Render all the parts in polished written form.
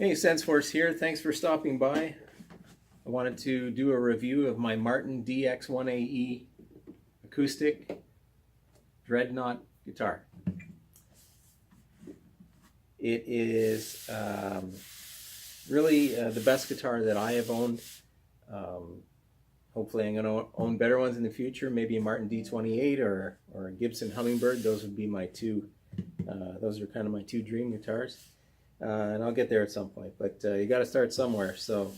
Hey, SenseForce here. Thanks for stopping by. I wanted to do a review of my Martin DX1AE Acoustic Dreadnought guitar. It is really the best guitar that I have owned. Hopefully I'm going to own better ones in the future, maybe a Martin DX1AE or a Gibson Hummingbird. Those would be my two, those are kind of my two dream guitars. And I'll get there at some point, but you got to start somewhere. So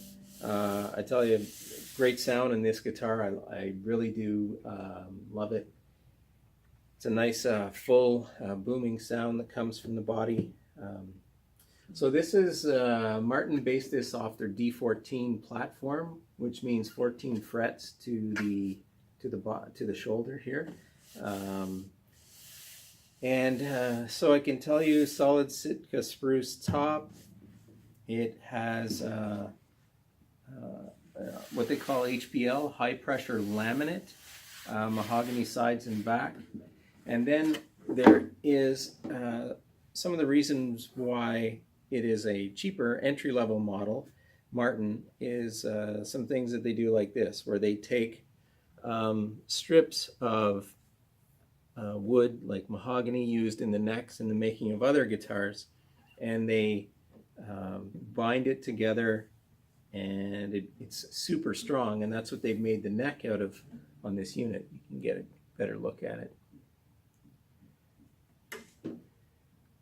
I tell you, great sound in this guitar. I really do love it. It's a nice full booming sound that comes from the body. So this is Martin based this off their D14 platform, which means 14 frets to the shoulder here. So I can tell you, solid Sitka Spruce top. It has what they call HPL, high pressure laminate, mahogany sides and back. And then there is some of the reasons why it is a cheaper entry-level model. Martin is some things that they do like this, where they take strips of wood like mahogany used in the necks in the making of other guitars, and they bind it together, and it's super strong, and that's what they've made the neck out of on this unit. You can get a better look at it.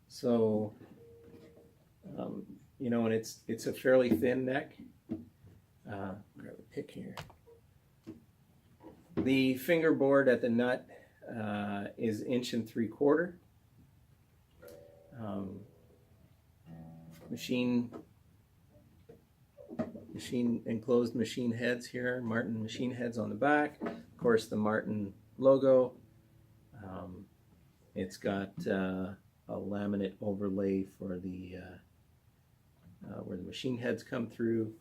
So you know, and it's a fairly thin neck. Grab a pick here. The fingerboard at the nut is 1 3/4 inch. Enclosed machine heads here, Martin machine heads on the back. Of course, the Martin logo. It's got a laminate overlay for the where the machine heads come through.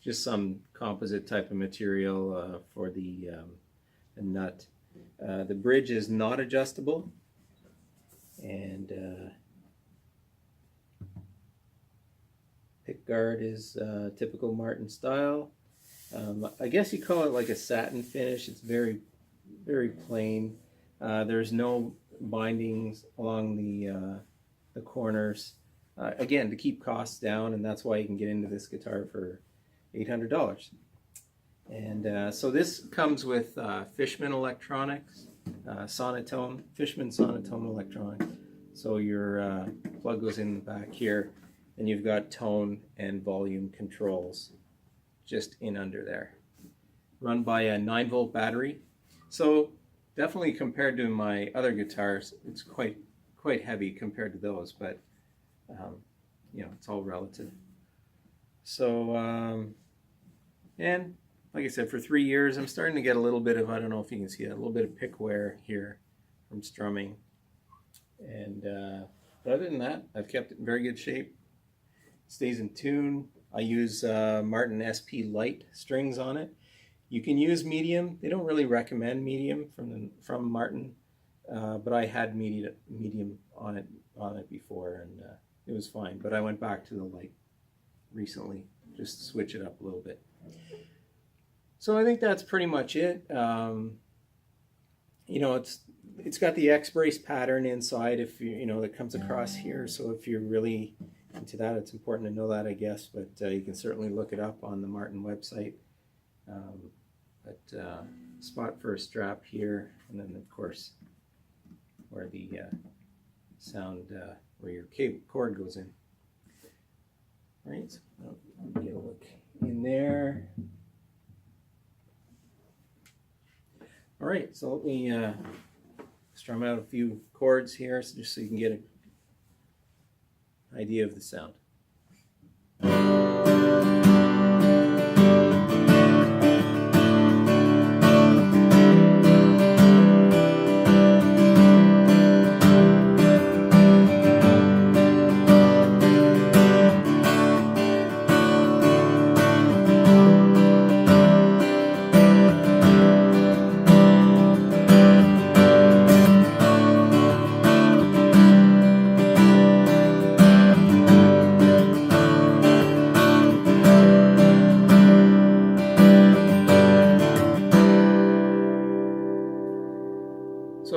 Just some composite type of material for the nut. The bridge is not adjustable, and pick guard is typical Martin style. I guess you call it like a satin finish. It's very, very plain. There's no bindings along the corners. Again, to keep costs down, and that's why you can get into this guitar for $800. And so this comes with Fishman electronics, Fishman Sonitone electronics. So your plug goes in the back here, and you've got tone and volume controls just in under there. Run by a 9-volt battery. So definitely compared to my other guitars, it's quite heavy compared to those, but you know, it's all relative. So and like I said, for 3 years, I'm starting to get a little bit of, I don't know if you can see that, a little bit of pick wear here from strumming. And but other than that, I've kept it in very good shape. It stays in tune. I use Martin SP Light strings on it. You can use medium. They don't really recommend medium from Martin, but I had medium on it before, and it was fine. But I went back to the light recently, just to switch it up a little bit. So I think that's pretty much it. You know, it's got the X-Barce pattern inside, if you know, that comes across here. So if you're really into that, it's important to know that, I guess. But you can certainly look it up on the Martin website. Spot for a strap here, and then of course where the sound, where your cord goes in. All right, so I'll get a look in there. All right, so let me strum out a few chords here, so just so you can get an idea of the sound.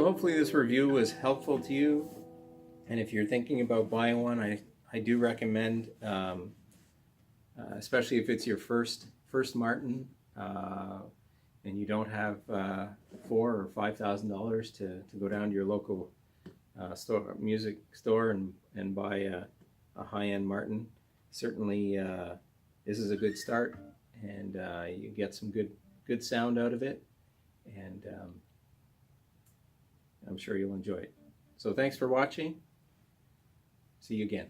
hopefully this review was helpful to you, and if you're thinking about buying one, I do recommend, especially if it's your first Martin, and you don't have $4,000 or $5,000 to go down to your local music store and buy a high-end Martin. Certainly this is a good start, and you get some good sound out of it, and I'm sure you'll enjoy it. So thanks for watching. See you again.